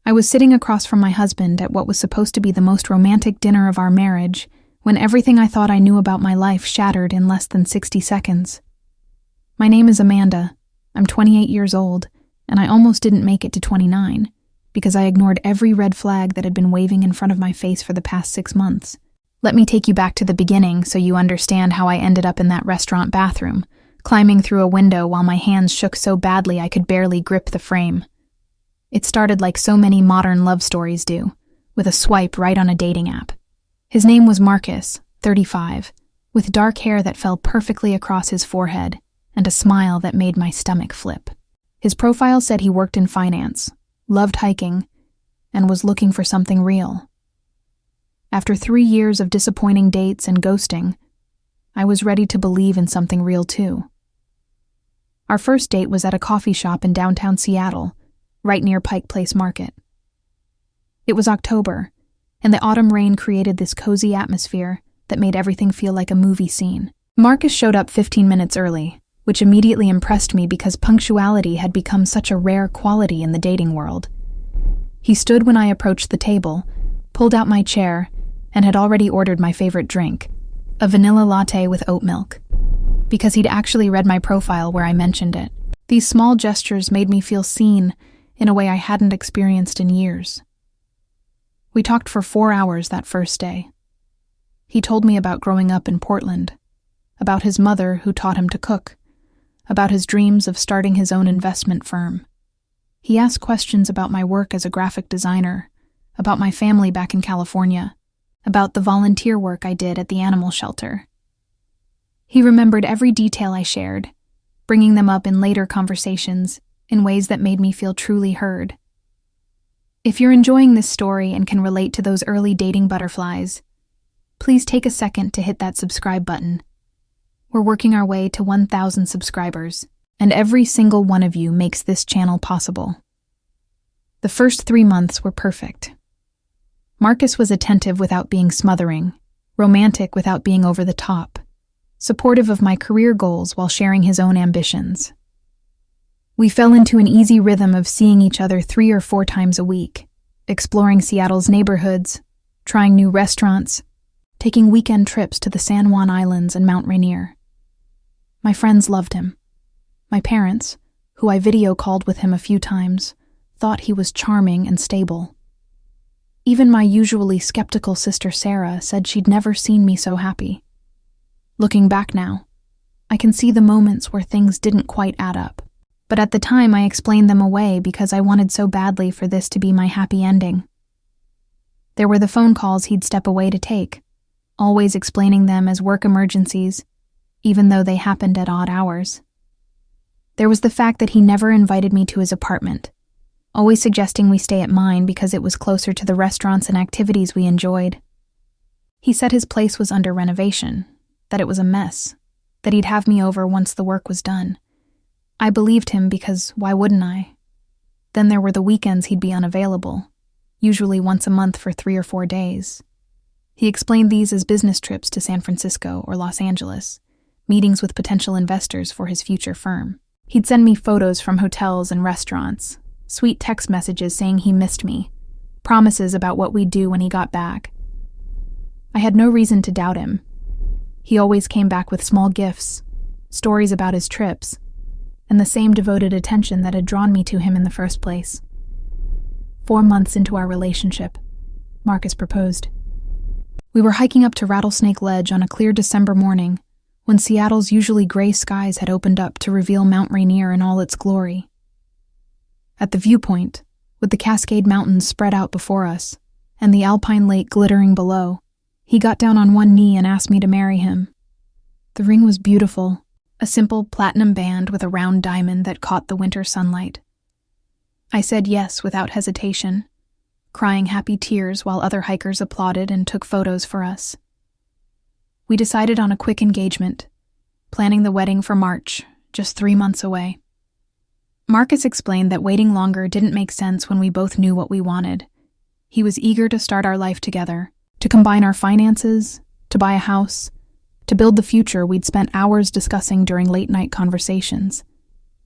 I was sitting across from my husband at what was supposed to be the most romantic dinner of our marriage when everything I thought I knew about my life shattered in less than 60 seconds. My name is Amanda. I'm 28 years old, and I almost didn't make it to 29 because I ignored every red flag that had been waving in front of my face for the past 6 months. Let me take you back to the beginning so you understand how I ended up in that restaurant bathroom, climbing through a window while my hands shook so badly I could barely grip the frame. It started like so many modern love stories do, with a swipe right on a dating app. His name was Marcus, 35, with dark hair that fell perfectly across his forehead and a smile that made my stomach flip. His profile said he worked in finance, loved hiking, and was looking for something real. After 3 years of disappointing dates and ghosting, I was ready to believe in something real too. Our first date was at a coffee shop in downtown Seattle, right near Pike Place Market. It was October, and the autumn rain created this cozy atmosphere that made everything feel like a movie scene. Marcus showed up 15 minutes early, which immediately impressed me because punctuality had become such a rare quality in the dating world. He stood when I approached the table, pulled out my chair, and had already ordered my favorite drink, a vanilla latte with oat milk, because he'd actually read my profile where I mentioned it. These small gestures made me feel seen in a way I hadn't experienced in years. We talked for 4 hours that first day. He told me about growing up in Portland, about his mother who taught him to cook, about his dreams of starting his own investment firm. He asked questions about my work as a graphic designer, about my family back in California, about the volunteer work I did at the animal shelter. He remembered every detail I shared, bringing them up in later conversations in ways that made me feel truly heard. If you're enjoying this story and can relate to those early dating butterflies, please take a second to hit that subscribe button. We're working our way to 1,000 subscribers, and every single one of you makes this channel possible. The first 3 months were perfect. Marcus was attentive without being smothering, romantic without being over the top, supportive of my career goals while sharing his own ambitions. We fell into an easy rhythm of seeing each other 3 or 4 times a week, exploring Seattle's neighborhoods, trying new restaurants, taking weekend trips to the San Juan Islands and Mount Rainier. My friends loved him. My parents, who I video called with him a few times, thought he was charming and stable. Even my usually skeptical sister Sarah said she'd never seen me so happy. Looking back now, I can see the moments where things didn't quite add up. But at the time I explained them away because I wanted so badly for this to be my happy ending. There were the phone calls he'd step away to take, always explaining them as work emergencies, even though they happened at odd hours. There was the fact that he never invited me to his apartment, always suggesting we stay at mine because it was closer to the restaurants and activities we enjoyed. He said his place was under renovation, that it was a mess, that he'd have me over once the work was done. I believed him because why wouldn't I? Then there were the weekends he'd be unavailable, usually once a month for 3 or 4 days. He explained these as business trips to San Francisco or Los Angeles, meetings with potential investors for his future firm. He'd send me photos from hotels and restaurants, sweet text messages saying he missed me, promises about what we'd do when he got back. I had no reason to doubt him. He always came back with small gifts, stories about his trips, and the same devoted attention that had drawn me to him in the first place. 4 months into our relationship, Marcus proposed. We were hiking up to Rattlesnake Ledge on a clear December morning, when Seattle's usually gray skies had opened up to reveal Mount Rainier in all its glory. At the viewpoint, with the Cascade Mountains spread out before us, and the Alpine Lake glittering below, he got down on one knee and asked me to marry him. The ring was beautiful, a simple platinum band with a round diamond that caught the winter sunlight. I said yes without hesitation, crying happy tears while other hikers applauded and took photos for us. We decided on a quick engagement, planning the wedding for March, just 3 months away. Marcus explained that waiting longer didn't make sense when we both knew what we wanted. He was eager to start our life together, to combine our finances, to buy a house, to build the future we'd spent hours discussing during late-night conversations.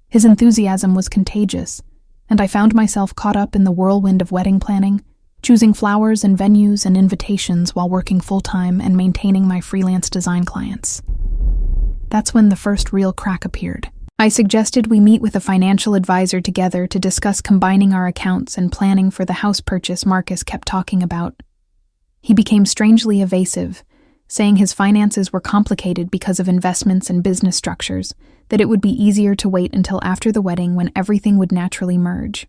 His enthusiasm was contagious, and I found myself caught up in the whirlwind of wedding planning, choosing flowers and venues and invitations while working full-time and maintaining my freelance design clients. That's when the first real crack appeared. I suggested we meet with a financial advisor together to discuss combining our accounts and planning for the house purchase Marcus kept talking about. He became strangely evasive, saying his finances were complicated because of investments and business structures, that it would be easier to wait until after the wedding when everything would naturally merge.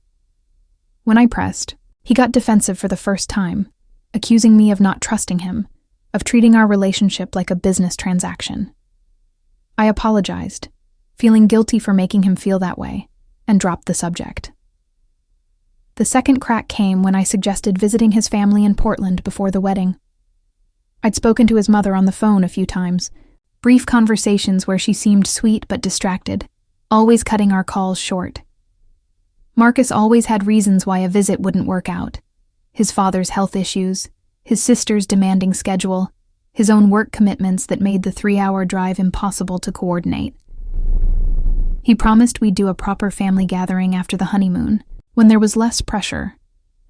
When I pressed, he got defensive for the first time, accusing me of not trusting him, of treating our relationship like a business transaction. I apologized, feeling guilty for making him feel that way, and dropped the subject. The second crack came when I suggested visiting his family in Portland before the wedding. I'd spoken to his mother on the phone a few times, brief conversations where she seemed sweet but distracted, always cutting our calls short. Marcus always had reasons why a visit wouldn't work out. His father's health issues, his sister's demanding schedule, his own work commitments that made the 3-hour drive impossible to coordinate. He promised we'd do a proper family gathering after the honeymoon, when there was less pressure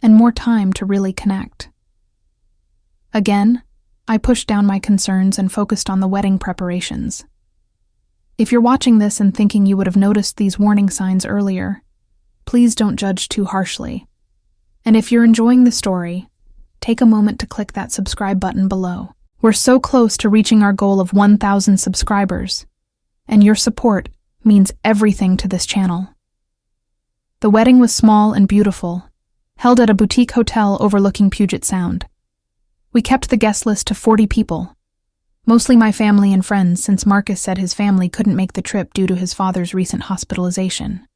and more time to really connect. Again, I pushed down my concerns and focused on the wedding preparations. If you're watching this and thinking you would have noticed these warning signs earlier, please don't judge too harshly. And if you're enjoying the story, take a moment to click that subscribe button below. We're so close to reaching our goal of 1,000 subscribers, and your support means everything to this channel. The wedding was small and beautiful, held at a boutique hotel overlooking Puget Sound. We kept the guest list to 40 people, mostly my family and friends, since Marcus said his family couldn't make the trip due to his father's recent hospitalization.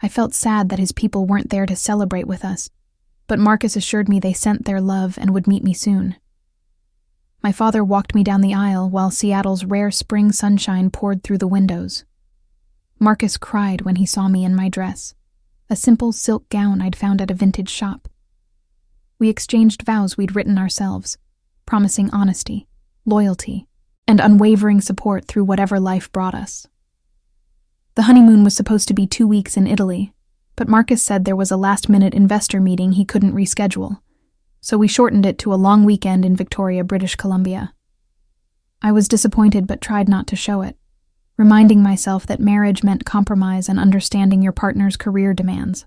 I felt sad that his people weren't there to celebrate with us, but Marcus assured me they sent their love and would meet me soon. My father walked me down the aisle while Seattle's rare spring sunshine poured through the windows. Marcus cried when he saw me in my dress, a simple silk gown I'd found at a vintage shop. We exchanged vows we'd written ourselves, promising honesty, loyalty, and unwavering support through whatever life brought us. The honeymoon was supposed to be 2 weeks in Italy, but Marcus said there was a last-minute investor meeting he couldn't reschedule, so we shortened it to a long weekend in Victoria, British Columbia. I was disappointed but tried not to show it, reminding myself that marriage meant compromise and understanding your partner's career demands.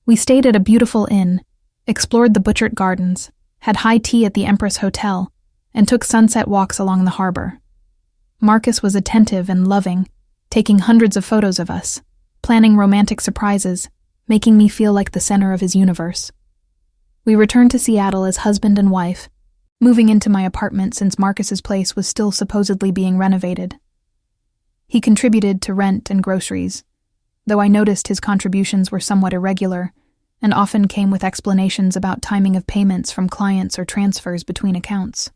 We stayed at a beautiful inn, explored the Butchart Gardens, had high tea at the Empress Hotel, and took sunset walks along the harbor. Marcus was attentive and loving, taking hundreds of photos of us, planning romantic surprises, making me feel like the center of his universe. We returned to Seattle as husband and wife, moving into my apartment since Marcus's place was still supposedly being renovated. He contributed to rent and groceries, though I noticed his contributions were somewhat irregular and often came with explanations about timing of payments from clients or transfers between accounts.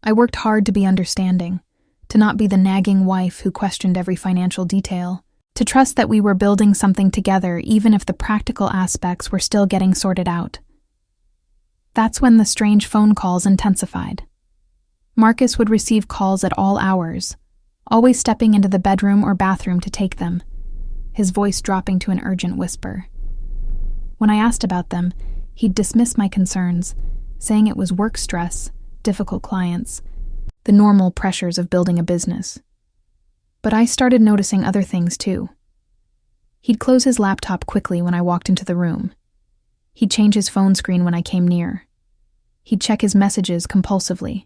I worked hard to be understanding, to not be the nagging wife who questioned every financial detail, to trust that we were building something together even if the practical aspects were still getting sorted out. That's when the strange phone calls intensified. Marcus would receive calls at all hours, always stepping into the bedroom or bathroom to take them, his voice dropping to an urgent whisper. When I asked about them, he'd dismiss my concerns, saying it was work stress, difficult clients, the normal pressures of building a business. But I started noticing other things too. He'd close his laptop quickly when I walked into the room. He'd change his phone screen when I came near. He'd check his messages compulsively,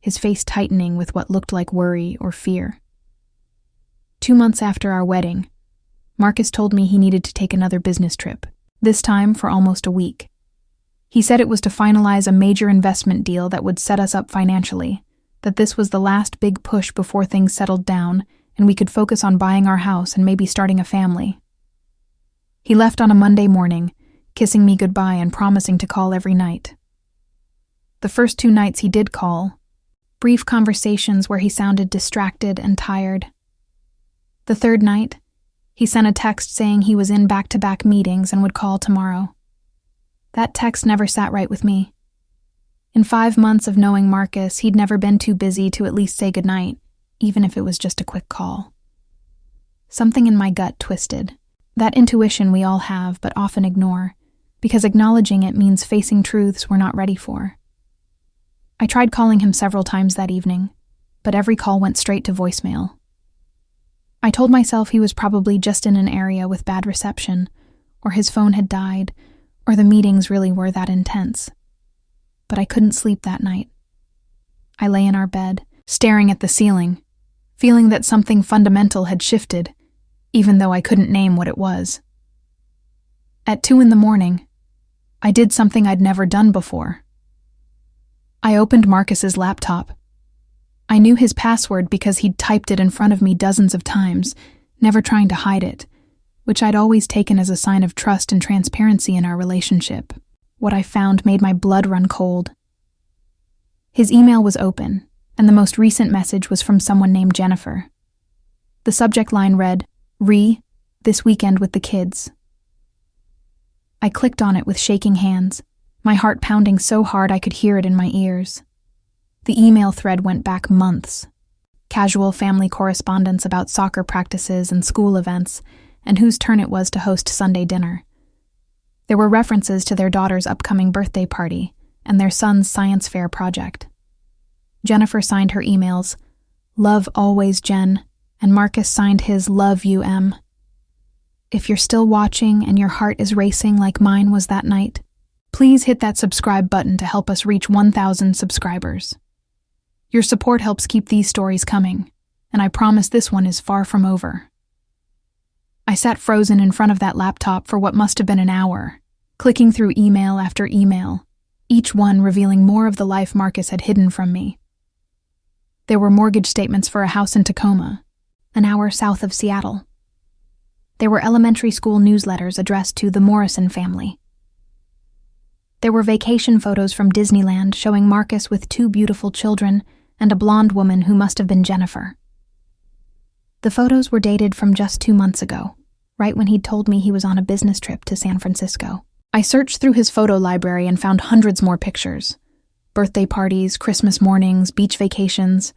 his face tightening with what looked like worry or fear. 2 months after our wedding, Marcus told me he needed to take another business trip, this time for almost a week. He said it was to finalize a major investment deal that would set us up financially, that this was the last big push before things settled down and we could focus on buying our house and maybe starting a family. He left on a Monday morning, kissing me goodbye and promising to call every night. The first 2 nights he did call, brief conversations where he sounded distracted and tired. The third night, he sent a text saying he was in back-to-back meetings and would call tomorrow. That text never sat right with me. In 5 months of knowing Marcus, he'd never been too busy to at least say goodnight, even if it was just a quick call. Something in my gut twisted. That intuition we all have but often ignore, because acknowledging it means facing truths we're not ready for. I tried calling him several times that evening, but every call went straight to voicemail. I told myself he was probably just in an area with bad reception, or his phone had died, or the meetings really were that intense. But I couldn't sleep that night. I lay in our bed, staring at the ceiling, feeling that something fundamental had shifted, even though I couldn't name what it was. At 2 a.m, I did something I'd never done before. I opened Marcus's laptop. I knew his password because he'd typed it in front of me dozens of times, never trying to hide it, which I'd always taken as a sign of trust and transparency in our relationship. What I found made my blood run cold. His email was open, and the most recent message was from someone named Jennifer. The subject line read, "This weekend with the kids." I clicked on it with shaking hands, my heart pounding so hard I could hear it in my ears. The email thread went back months. Casual family correspondence about soccer practices and school events, and whose turn it was to host Sunday dinner. There were references to their daughter's upcoming birthday party and their son's science fair project. Jennifer signed her emails, "Love always, Jen," and Marcus signed his "Love you, M." If you're still watching and your heart is racing like mine was that night, please hit that subscribe button to help us reach 1,000 subscribers. Your support helps keep these stories coming, and I promise this one is far from over. I sat frozen in front of that laptop for what must have been an hour, clicking through email after email, each one revealing more of the life Marcus had hidden from me. There were mortgage statements for a house in Tacoma, an hour south of Seattle. There were elementary school newsletters addressed to the Morrison family. There were vacation photos from Disneyland showing Marcus with 2 beautiful children and a blonde woman who must have been Jennifer. The photos were dated from just 2 months ago, right when he'd told me he was on a business trip to San Francisco. I searched through his photo library and found hundreds more pictures. Birthday parties, Christmas mornings, beach vacations,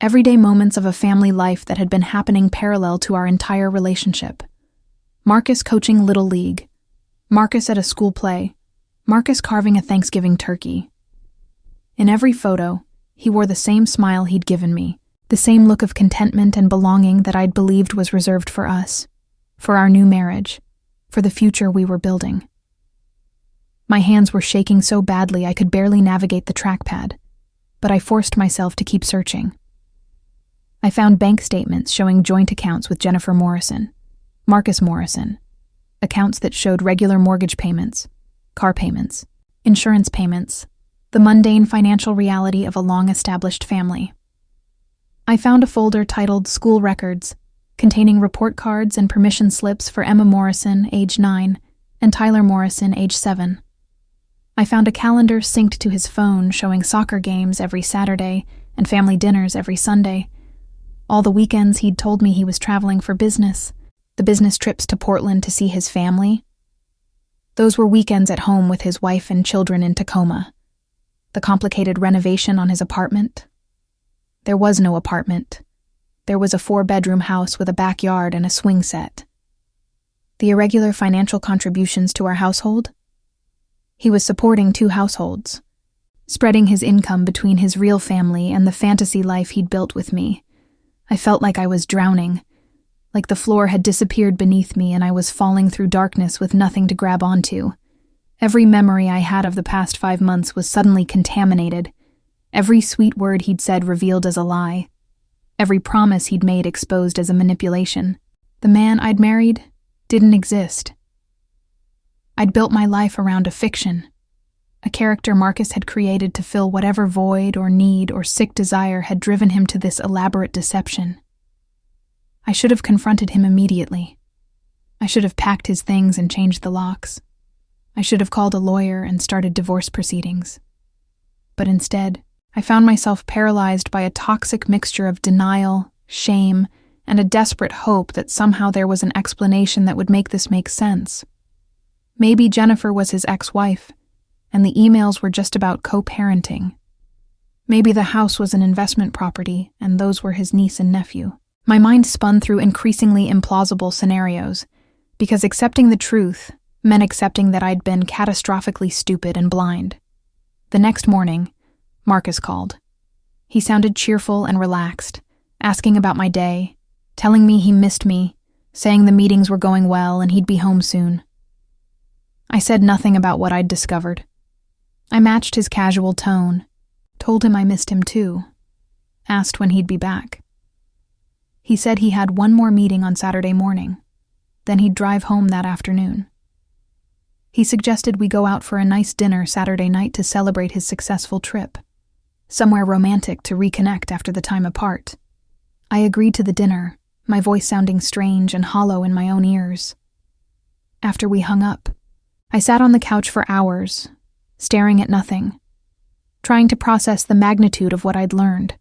everyday moments of a family life that had been happening parallel to our entire relationship. Marcus coaching Little League, Marcus at a school play, Marcus carving a Thanksgiving turkey. In every photo, he wore the same smile he'd given me, the same look of contentment and belonging that I'd believed was reserved for us, for our new marriage, for the future we were building. My hands were shaking so badly I could barely navigate the trackpad, but I forced myself to keep searching. I found bank statements showing joint accounts with Jennifer Morrison, Marcus Morrison, accounts that showed regular mortgage payments, car payments, insurance payments, the mundane financial reality of a long-established family. I found a folder titled School Records, containing report cards and permission slips for Emma Morrison, age 9, and Tyler Morrison, age 7. I found a calendar synced to his phone showing soccer games every Saturday and family dinners every Sunday. All the weekends he'd told me he was traveling for business, the business trips to Portland to see his family. Those were weekends at home with his wife and children in Tacoma. The complicated renovation on his apartment. There was no apartment. There was a 4-bedroom house with a backyard and a swing set. The irregular financial contributions to our household? He was supporting 2 households, spreading his income between his real family and the fantasy life he'd built with me. I felt like I was drowning, like the floor had disappeared beneath me and I was falling through darkness with nothing to grab onto. Every memory I had of the past 5 months was suddenly contaminated, every sweet word he'd said revealed as a lie, every promise he'd made exposed as a manipulation. The man I'd married didn't exist. I'd built my life around a fiction, a character Marcus had created to fill whatever void or need or sick desire had driven him to this elaborate deception. I should have confronted him immediately. I should have packed his things and changed the locks. I should have called a lawyer and started divorce proceedings. But instead, I found myself paralyzed by a toxic mixture of denial, shame, and a desperate hope that somehow there was an explanation that would make this make sense. Maybe Jennifer was his ex-wife, and the emails were just about co-parenting. Maybe the house was an investment property, and those were his niece and nephew. My mind spun through increasingly implausible scenarios, because accepting the truth meant accepting that I'd been catastrophically stupid and blind. The next morning, Marcus called. He sounded cheerful and relaxed, asking about my day, telling me he missed me, saying the meetings were going well and he'd be home soon. I said nothing about what I'd discovered. I matched his casual tone, told him I missed him too, asked when he'd be back. He said he had one more meeting on Saturday morning, then he'd drive home that afternoon. He suggested we go out for a nice dinner Saturday night to celebrate his successful trip, somewhere romantic to reconnect after the time apart. I agreed to the dinner, my voice sounding strange and hollow in my own ears. After we hung up, I sat on the couch for hours, staring at nothing, trying to process the magnitude of what I'd learned.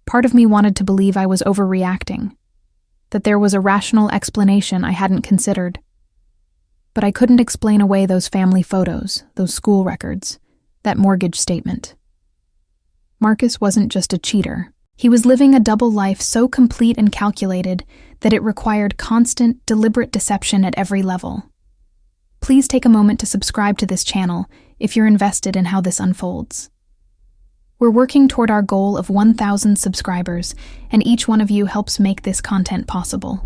Part of me wanted to believe I was overreacting, that there was a rational explanation I hadn't considered. But I couldn't explain away those family photos, those school records, that mortgage statement. Marcus wasn't just a cheater. He was living a double life so complete and calculated that it required constant, deliberate deception at every level. Please take a moment to subscribe to this channel if you're invested in how this unfolds. We're working toward our goal of 1,000 subscribers, and each one of you helps make this content possible.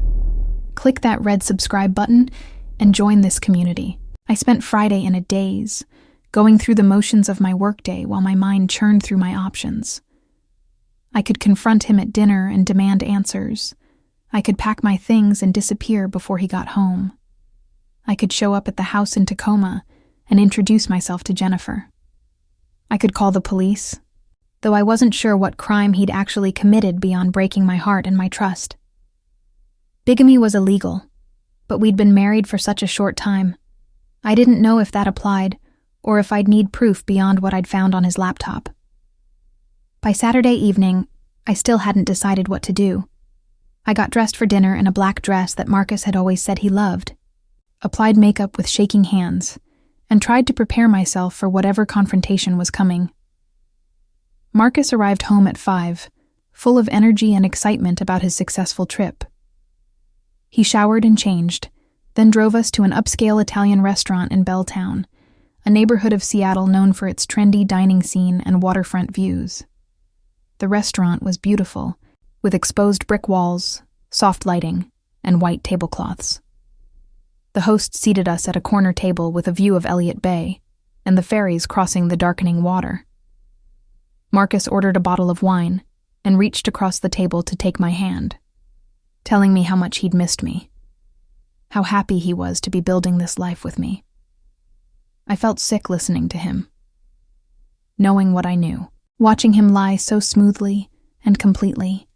Click that red subscribe button and join this community. I spent Friday in a daze, going through the motions of my workday while my mind churned through my options. I could confront him at dinner and demand answers. I could pack my things and disappear before he got home. I could show up at the house in Tacoma and introduce myself to Jennifer. I could call the police, though I wasn't sure what crime he'd actually committed beyond breaking my heart and my trust. Bigamy was illegal, but we'd been married for such a short time. I didn't know if that applied, or if I'd need proof beyond what I'd found on his laptop. By Saturday evening, I still hadn't decided what to do. I got dressed for dinner in a black dress that Marcus had always said he loved, applied makeup with shaking hands, and tried to prepare myself for whatever confrontation was coming. Marcus arrived home at 5, full of energy and excitement about his successful trip. He showered and changed, then drove us to an upscale Italian restaurant in Belltown, a neighborhood of Seattle known for its trendy dining scene and waterfront views. The restaurant was beautiful, with exposed brick walls, soft lighting, and white tablecloths. The host seated us at a corner table with a view of Elliott Bay and the ferries crossing the darkening water. Marcus ordered a bottle of wine and reached across the table to take my hand, telling me how much he'd missed me, how happy he was to be building this life with me. I felt sick listening to him, knowing what I knew, watching him lie so smoothly and completely.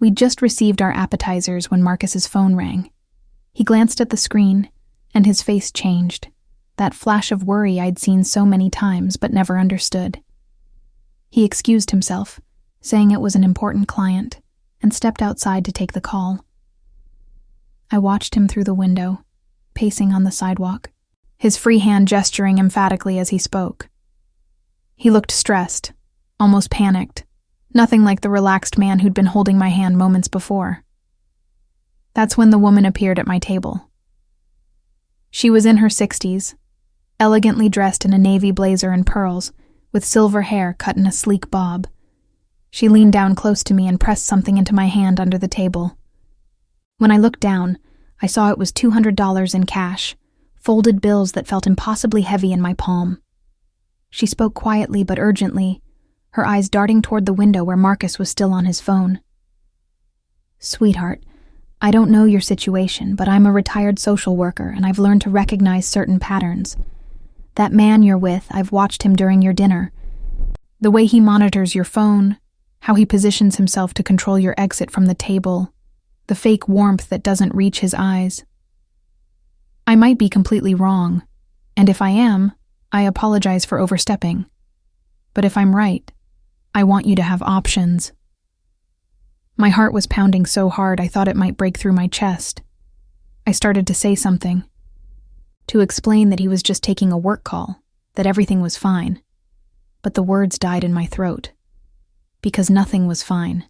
We'd just received our appetizers when Marcus's phone rang. He glanced at the screen, and his face changed, that flash of worry I'd seen so many times but never understood. He excused himself, saying it was an important client, and stepped outside to take the call. I watched him through the window, pacing on the sidewalk, his free hand gesturing emphatically as he spoke. He looked stressed, almost panicked, nothing like the relaxed man who'd been holding my hand moments before. That's when the woman appeared at my table. She was in her 60s, elegantly dressed in a navy blazer and pearls, with silver hair cut in a sleek bob. She leaned down close to me and pressed something into my hand under the table. When I looked down, I saw it was $200 in cash, folded bills that felt impossibly heavy in my palm. She spoke quietly but urgently, her eyes darting toward the window where Marcus was still on his phone. "Sweetheart, I don't know your situation, but I'm a retired social worker and I've learned to recognize certain patterns. That man you're with, I've watched him during your dinner. The way he monitors your phone, how he positions himself to control your exit from the table, the fake warmth that doesn't reach his eyes. I might be completely wrong, and if I am, I apologize for overstepping. But if I'm right, I want you to have options." My heart was pounding so hard I thought it might break through my chest. I started to say something, to explain that he was just taking a work call, that everything was fine. But the words died in my throat. Because nothing was fine.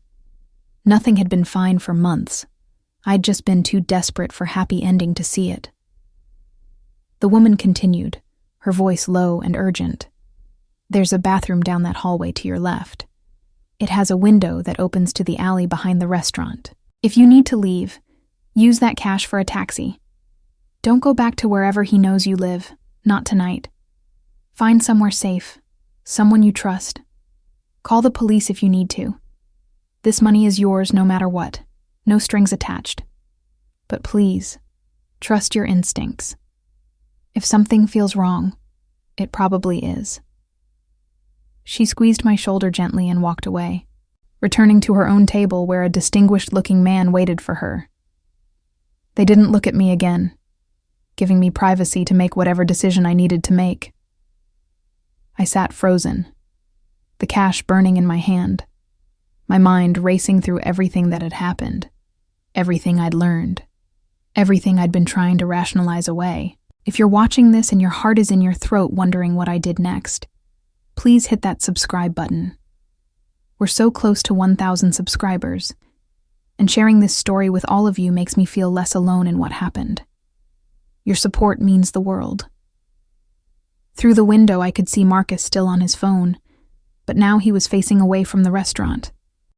Nothing had been fine for months. I'd just been too desperate for happy ending to see it. The woman continued, her voice low and urgent. There's a bathroom down that hallway to your left. It has a window that opens to the alley behind the restaurant. If you need to leave, use that cash for a taxi. Don't go back to wherever he knows you live, not tonight. Find somewhere safe, someone you trust. Call the police if you need to. This money is yours no matter what, no strings attached. But please, trust your instincts. If something feels wrong, it probably is. She squeezed my shoulder gently and walked away, returning to her own table where a distinguished-looking man waited for her. They didn't look at me again, giving me privacy to make whatever decision I needed to make. I sat frozen, the cash burning in my hand, my mind racing through everything that had happened, everything I'd learned, everything I'd been trying to rationalize away. If you're watching this and your heart is in your throat wondering what I did next, please hit that subscribe button. We're so close to 1,000 subscribers, and sharing this story with all of you makes me feel less alone in what happened. Your support means the world. Through the window, I could see Marcus still on his phone, but now he was facing away from the restaurant,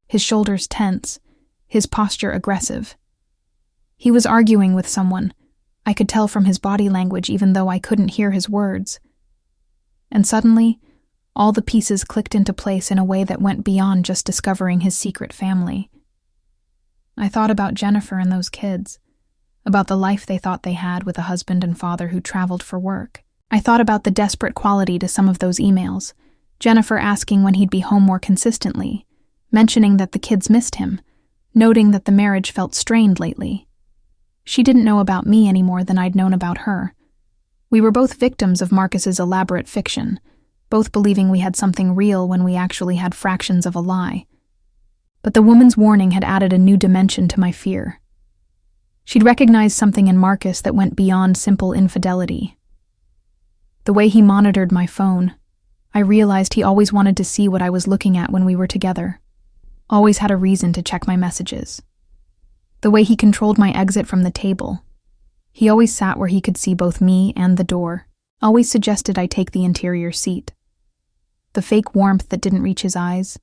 his shoulders tense, his posture aggressive. He was arguing with someone. I could tell from his body language even though I couldn't hear his words. And suddenly, all the pieces clicked into place in a way that went beyond just discovering his secret family. I thought about Jennifer and those kids, about the life they thought they had with a husband and father who traveled for work. I thought about the desperate quality to some of those emails, Jennifer asking when he'd be home more consistently, mentioning that the kids missed him, noting that the marriage felt strained lately. She didn't know about me any more than I'd known about her. We were both victims of Marcus's elaborate fiction, both believing we had something real when we actually had fractions of a lie. But the woman's warning had added a new dimension to my fear. She'd recognized something in Marcus that went beyond simple infidelity. The way he monitored my phone, I realized he always wanted to see what I was looking at when we were together. Always had a reason to check my messages. The way he controlled my exit from the table. He always sat where he could see both me and the door, always suggested I take the interior seat. The fake warmth that didn't reach his eyes.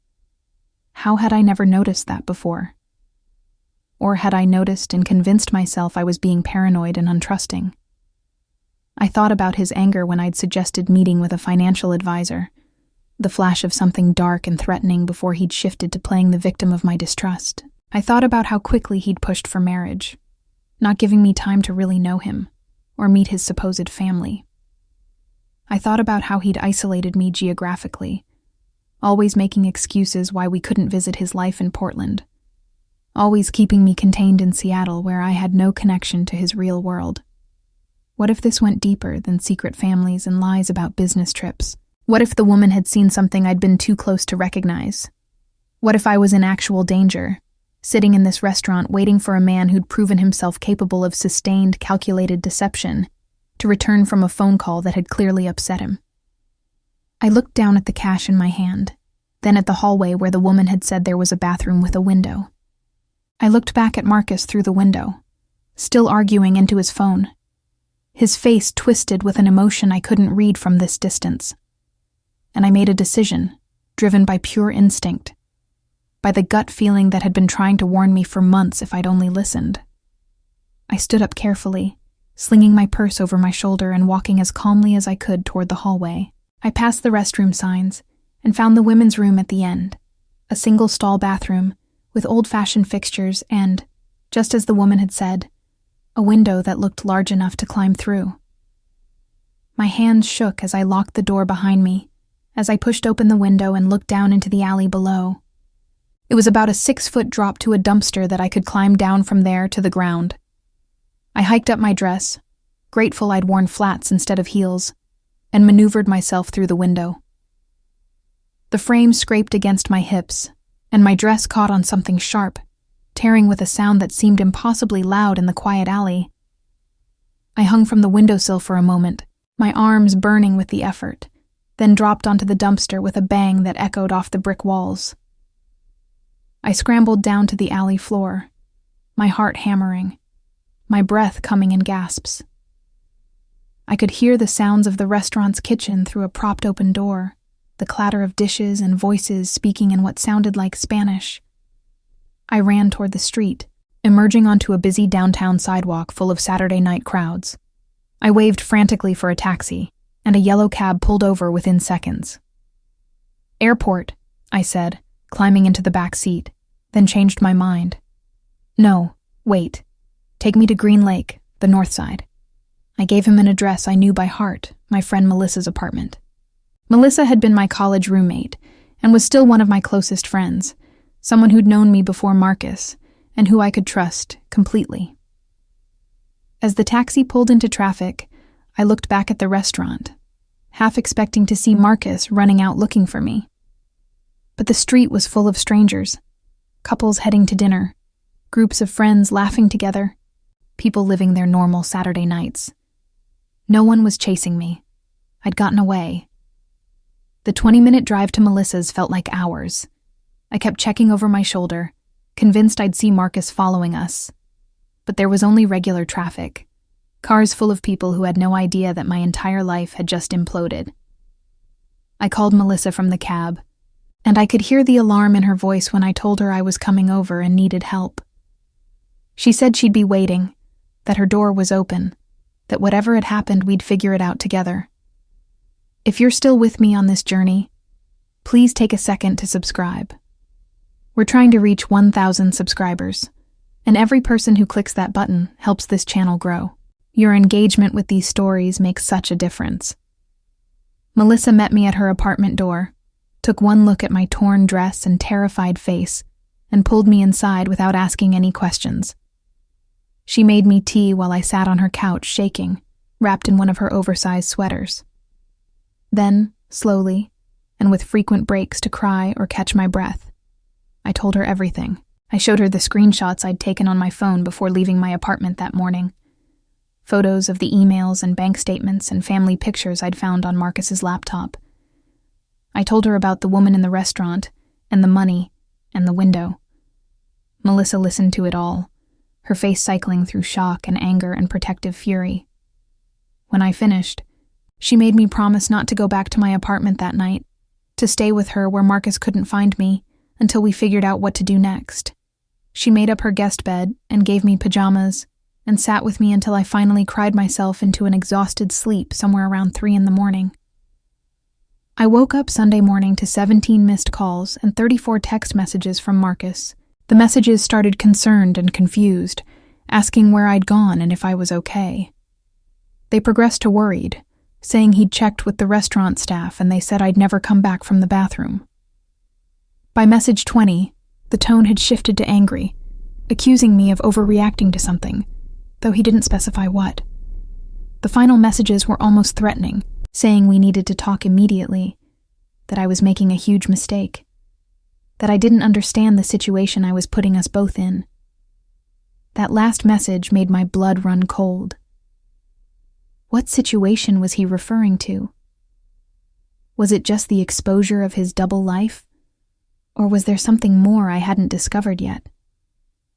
How had I never noticed that before? Or had I noticed and convinced myself I was being paranoid and untrusting? I thought about his anger when I'd suggested meeting with a financial advisor, the flash of something dark and threatening before he'd shifted to playing the victim of my distrust. I thought about how quickly he'd pushed for marriage, not giving me time to really know him or meet his supposed family. I thought about how he'd isolated me geographically, always making excuses why we couldn't visit his life in Portland, always keeping me contained in Seattle where I had no connection to his real world. What if this went deeper than secret families and lies about business trips? What if the woman had seen something I'd been too close to recognize? What if I was in actual danger, sitting in this restaurant waiting for a man who'd proven himself capable of sustained, calculated deception to return from a phone call that had clearly upset him? I looked down at the cash in my hand, then at the hallway where the woman had said there was a bathroom with a window. I looked back at Marcus through the window, still arguing into his phone. His face twisted with an emotion I couldn't read from this distance. And I made a decision, driven by pure instinct, by the gut feeling that had been trying to warn me for months if I'd only listened. I stood up carefully, slinging my purse over my shoulder and walking as calmly as I could toward the hallway. I passed the restroom signs and found the women's room at the end, a single-stall bathroom with old-fashioned fixtures and, just as the woman had said, a window that looked large enough to climb through. My hands shook as I locked the door behind me, as I pushed open the window and looked down into the alley below. It was about a 6-foot drop to a dumpster that I could climb down from there to the ground. I hiked up my dress, grateful I'd worn flats instead of heels, and maneuvered myself through the window. The frame scraped against my hips, and my dress caught on something sharp, tearing with a sound that seemed impossibly loud in the quiet alley. I hung from the windowsill for a moment, my arms burning with the effort, then dropped onto the dumpster with a bang that echoed off the brick walls. I scrambled down to the alley floor, my heart hammering, my breath coming in gasps. I could hear the sounds of the restaurant's kitchen through a propped-open door, the clatter of dishes and voices speaking in what sounded like Spanish. I ran toward the street, emerging onto a busy downtown sidewalk full of Saturday night crowds. I waved frantically for a taxi, and a yellow cab pulled over within seconds. "Airport," I said, climbing into the back seat, then changed my mind. "No, wait. Take me to Green Lake, the north side." I gave him an address I knew by heart, my friend Melissa's apartment. Melissa had been my college roommate and was still one of my closest friends, someone who'd known me before Marcus and who I could trust completely. As the taxi pulled into traffic, I looked back at the restaurant, half expecting to see Marcus running out looking for me. But the street was full of strangers, couples heading to dinner, groups of friends laughing together, people living their normal Saturday nights. No one was chasing me. I'd gotten away. The 20-minute drive to Melissa's felt like hours. I kept checking over my shoulder, convinced I'd see Marcus following us. But there was only regular traffic, cars full of people who had no idea that my entire life had just imploded. I called Melissa from the cab, and I could hear the alarm in her voice when I told her I was coming over and needed help. She said she'd be waiting, that her door was open, that whatever had happened we'd figure it out together. If you're still with me on this journey, please take a second to subscribe. We're trying to reach 1,000 subscribers, and every person who clicks that button helps this channel grow. Your engagement with these stories makes such a difference. Melissa met me at her apartment door, took one look at my torn dress and terrified face, and pulled me inside without asking any questions. She made me tea while I sat on her couch shaking, wrapped in one of her oversized sweaters. Then, slowly, and with frequent breaks to cry or catch my breath, I told her everything. I showed her the screenshots I'd taken on my phone before leaving my apartment that morning. Photos of the emails and bank statements and family pictures I'd found on Marcus's laptop. I told her about the woman in the restaurant, and the money, and the window. Melissa listened to it all, her face cycling through shock and anger and protective fury. When I finished, she made me promise not to go back to my apartment that night, to stay with her where Marcus couldn't find me until we figured out what to do next. She made up her guest bed and gave me pajamas and sat with me until I finally cried myself into an exhausted sleep somewhere around 3 a.m. I woke up Sunday morning to 17 missed calls and 34 text messages from Marcus. The messages started concerned and confused, asking where I'd gone and if I was okay. They progressed to worried, saying he'd checked with the restaurant staff and they said I'd never come back from the bathroom. By message 20, the tone had shifted to angry, accusing me of overreacting to something, though he didn't specify what. The final messages were almost threatening, saying we needed to talk immediately, that I was making a huge mistake, that I didn't understand the situation I was putting us both in. That last message made my blood run cold. What situation was he referring to? Was it just the exposure of his double life? Or was there something more I hadn't discovered yet?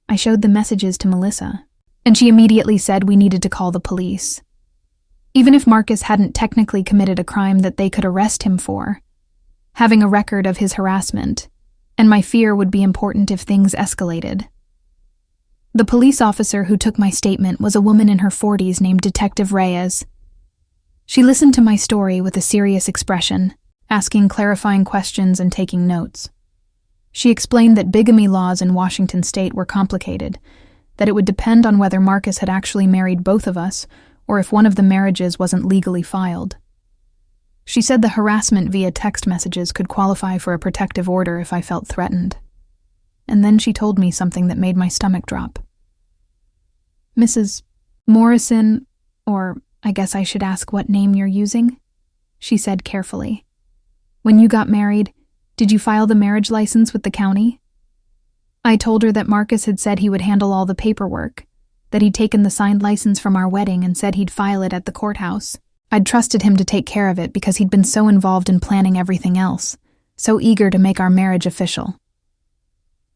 I showed the messages to Melissa, and she immediately said we needed to call the police. Even if Marcus hadn't technically committed a crime that they could arrest him for, having a record of his harassment, and my fear would be important if things escalated. The police officer who took my statement was a woman in her 40s named Detective Reyes. She listened to my story with a serious expression, asking clarifying questions and taking notes. She explained that bigamy laws in Washington state were complicated, that it would depend on whether Marcus had actually married both of us or if one of the marriages wasn't legally filed. She said the harassment via text messages could qualify for a protective order if I felt threatened. And then she told me something that made my stomach drop. "Mrs. Morrison, or I guess I should ask what name you're using," she said carefully. "When you got married, did you file the marriage license with the county?" I told her that Marcus had said he would handle all the paperwork, that he'd taken the signed license from our wedding and said he'd file it at the courthouse. I'd trusted him to take care of it because he'd been so involved in planning everything else, so eager to make our marriage official.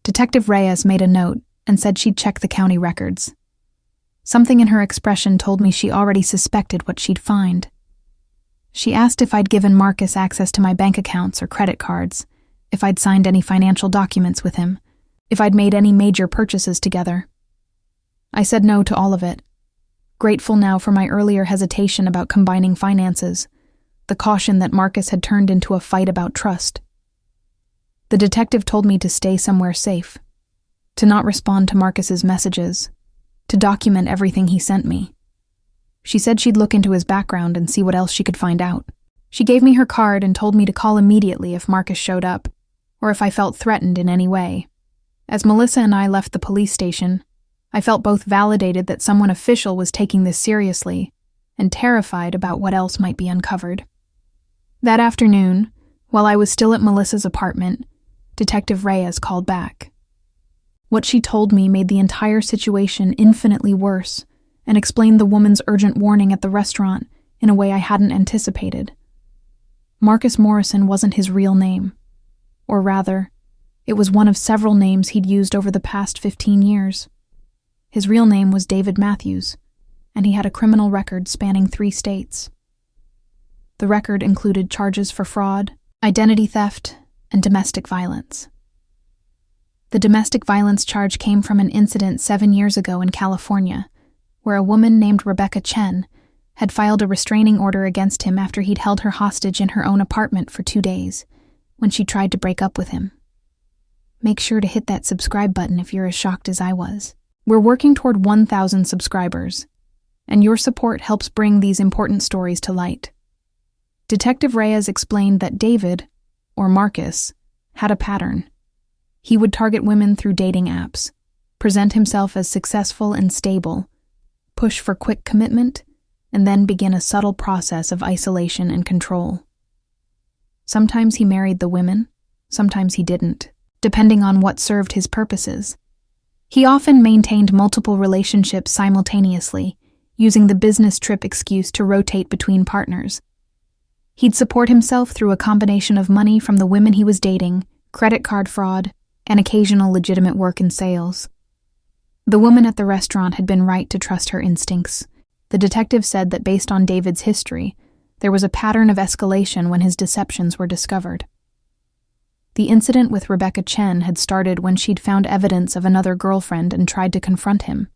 Detective Reyes made a note and said she'd check the county records. Something in her expression told me she already suspected what she'd find. She asked if I'd given Marcus access to my bank accounts or credit cards, if I'd signed any financial documents with him, if I'd made any major purchases together. I said no to all of it, grateful now for my earlier hesitation about combining finances, the caution that Marcus had turned into a fight about trust. The detective told me to stay somewhere safe, to not respond to Marcus's messages, to document everything he sent me. She said she'd look into his background and see what else she could find out. She gave me her card and told me to call immediately if Marcus showed up, or if I felt threatened in any way. As Melissa and I left the police station, I felt both validated that someone official was taking this seriously and terrified about what else might be uncovered. That afternoon, while I was still at Melissa's apartment, Detective Reyes called back. What she told me made the entire situation infinitely worse and explained the woman's urgent warning at the restaurant in a way I hadn't anticipated. Marcus Morrison wasn't his real name. Or rather, it was one of several names he'd used over the past 15 years. His real name was David Matthews, and he had a criminal record spanning 3 states. The record included charges for fraud, identity theft, and domestic violence. The domestic violence charge came from an incident 7 years ago in California, where a woman named Rebecca Chen had filed a restraining order against him after he'd held her hostage in her own apartment for 2 days, when she tried to break up with him. Make sure to hit that subscribe button if you're as shocked as I was. We're working toward 1,000 subscribers, and your support helps bring these important stories to light. Detective Reyes explained that David, or Marcus, had a pattern. He would target women through dating apps, present himself as successful and stable, push for quick commitment, and then begin a subtle process of isolation and control. Sometimes he married the women, sometimes he didn't, depending on what served his purposes. He often maintained multiple relationships simultaneously, using the business trip excuse to rotate between partners. He'd support himself through a combination of money from the women he was dating, credit card fraud, and occasional legitimate work in sales. The woman at the restaurant had been right to trust her instincts. The detective said that based on David's history, there was a pattern of escalation when his deceptions were discovered. The incident with Rebecca Chen had started when she'd found evidence of another girlfriend and tried to confront him.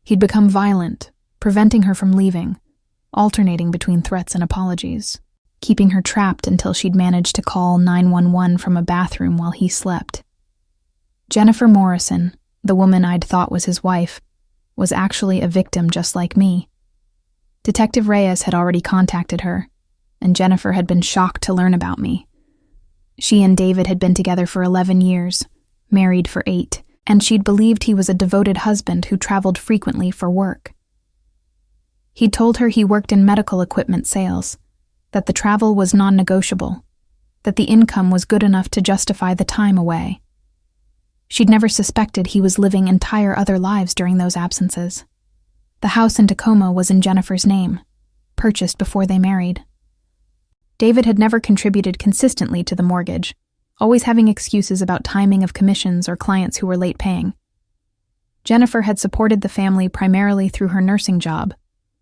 He'd become violent, preventing her from leaving, alternating between threats and apologies, keeping her trapped until she'd managed to call 911 from a bathroom while he slept. Jennifer Morrison, the woman I'd thought was his wife, was actually a victim just like me. Detective Reyes had already contacted her, and Jennifer had been shocked to learn about me. She and David had been together for 11 years, married for 8, and she'd believed he was a devoted husband who traveled frequently for work. He'd told her he worked in medical equipment sales, that the travel was non-negotiable, that the income was good enough to justify the time away. She'd never suspected he was living entire other lives during those absences. The house in Tacoma was in Jennifer's name, purchased before they married. David had never contributed consistently to the mortgage, always having excuses about timing of commissions or clients who were late paying. Jennifer had supported the family primarily through her nursing job,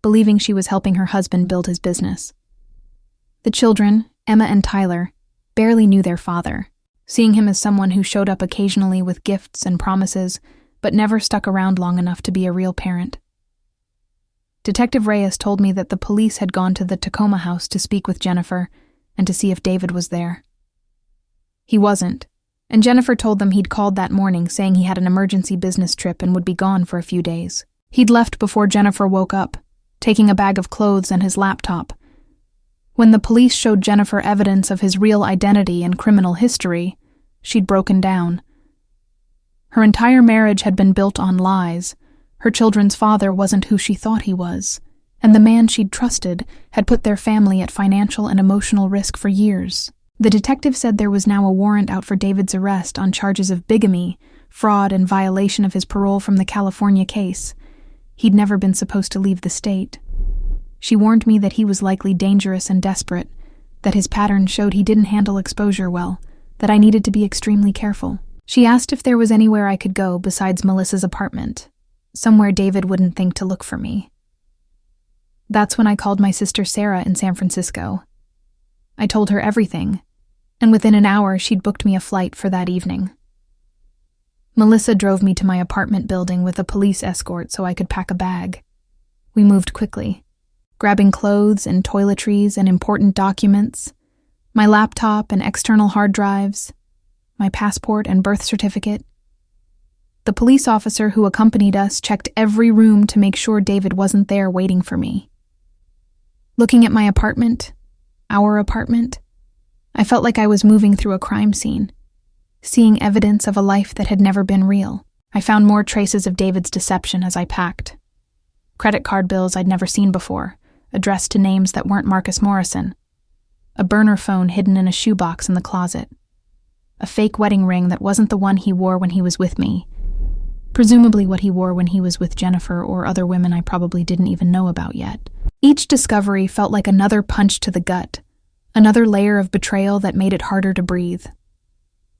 believing she was helping her husband build his business. The children, Emma and Tyler, barely knew their father, seeing him as someone who showed up occasionally with gifts and promises, but never stuck around long enough to be a real parent. Detective Reyes told me that the police had gone to the Tacoma house to speak with Jennifer and to see if David was there. He wasn't, and Jennifer told them he'd called that morning saying he had an emergency business trip and would be gone for a few days. He'd left before Jennifer woke up, taking a bag of clothes and his laptop. When the police showed Jennifer evidence of his real identity and criminal history, she'd broken down. Her entire marriage had been built on lies. Her children's father wasn't who she thought he was, and the man she'd trusted had put their family at financial and emotional risk for years. The detective said there was now a warrant out for David's arrest on charges of bigamy, fraud, and violation of his parole from the California case. He'd never been supposed to leave the state. She warned me that he was likely dangerous and desperate, that his pattern showed he didn't handle exposure well, that I needed to be extremely careful. She asked if there was anywhere I could go besides Melissa's apartment, somewhere David wouldn't think to look for me. That's when I called my sister Sarah in San Francisco. I told her everything, and within an hour she'd booked me a flight for that evening. Melissa drove me to my apartment building with a police escort so I could pack a bag. We moved quickly, grabbing clothes and toiletries and important documents, my laptop and external hard drives, my passport and birth certificate. The police officer who accompanied us checked every room to make sure David wasn't there waiting for me. Looking at my apartment, our apartment, I felt like I was moving through a crime scene, seeing evidence of a life that had never been real. I found more traces of David's deception as I packed. Credit card bills I'd never seen before, addressed to names that weren't Marcus Morrison. A burner phone hidden in a shoebox in the closet. A fake wedding ring that wasn't the one he wore when he was with me. Presumably what he wore when he was with Jennifer or other women I probably didn't even know about yet. Each discovery felt like another punch to the gut, another layer of betrayal that made it harder to breathe.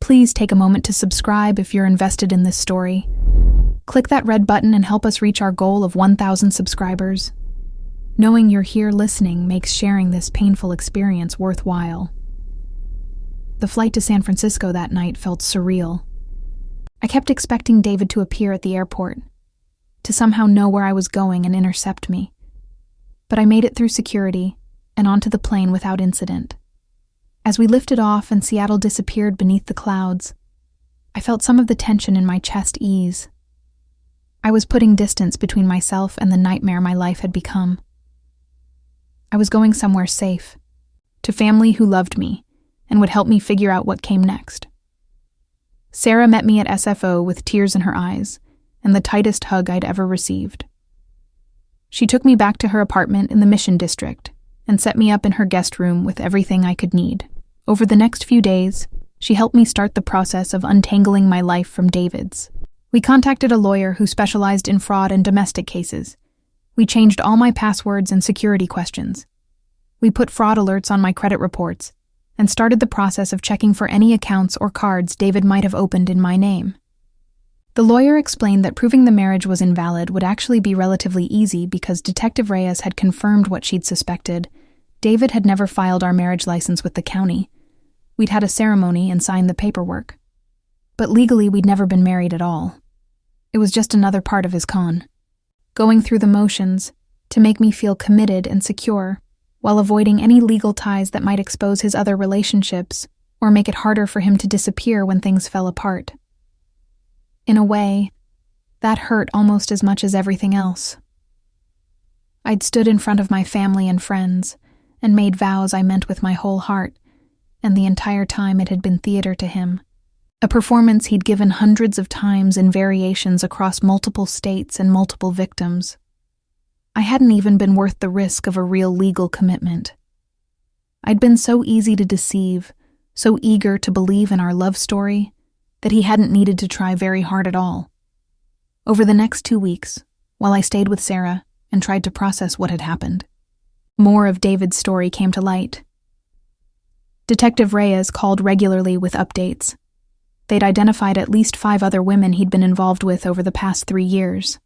Please take a moment to subscribe if you're invested in this story. Click that red button and help us reach our goal of 1,000 subscribers. Knowing you're here listening makes sharing this painful experience worthwhile. The flight to San Francisco that night felt surreal. I kept expecting David to appear at the airport, to somehow know where I was going and intercept me. But I made it through security and onto the plane without incident. As we lifted off and Seattle disappeared beneath the clouds, I felt some of the tension in my chest ease. I was putting distance between myself and the nightmare my life had become. I was going somewhere safe, to family who loved me and would help me figure out what came next. Sarah met me at SFO with tears in her eyes and the tightest hug I'd ever received. She took me back to her apartment in the Mission District and set me up in her guest room with everything I could need. Over the next few days, she helped me start the process of untangling my life from David's. We contacted a lawyer who specialized in fraud and domestic cases. We changed all my passwords and security questions. We put fraud alerts on my credit reports and started the process of checking for any accounts or cards David might have opened in my name. The lawyer explained that proving the marriage was invalid would actually be relatively easy because Detective Reyes had confirmed what she'd suspected. David had never filed our marriage license with the county. We'd had a ceremony and signed the paperwork. But legally, we'd never been married at all. It was just another part of his con. Going through the motions to make me feel committed and secure, while avoiding any legal ties that might expose his other relationships or make it harder for him to disappear when things fell apart. In a way, that hurt almost as much as everything else. I'd stood in front of my family and friends and made vows I meant with my whole heart, and the entire time it had been theater to him. A performance he'd given hundreds of times in variations across multiple states and multiple victims. I hadn't even been worth the risk of a real legal commitment. I'd been so easy to deceive, so eager to believe in our love story, that he hadn't needed to try very hard at all. Over the next 2 weeks, while I stayed with Sarah and tried to process what had happened, more of David's story came to light. Detective Reyes called regularly with updates. They'd identified at least 5 other women he'd been involved with over the past 3 years,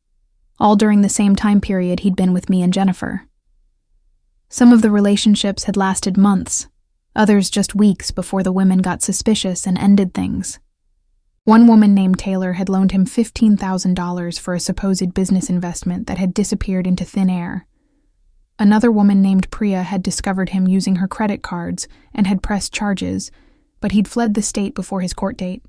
all during the same time period he'd been with me and Jennifer. Some of the relationships had lasted months, others just weeks before the women got suspicious and ended things. One woman named Taylor had loaned him $15,000 for a supposed business investment that had disappeared into thin air. Another woman named Priya had discovered him using her credit cards and had pressed charges, but he'd fled the state before his court date.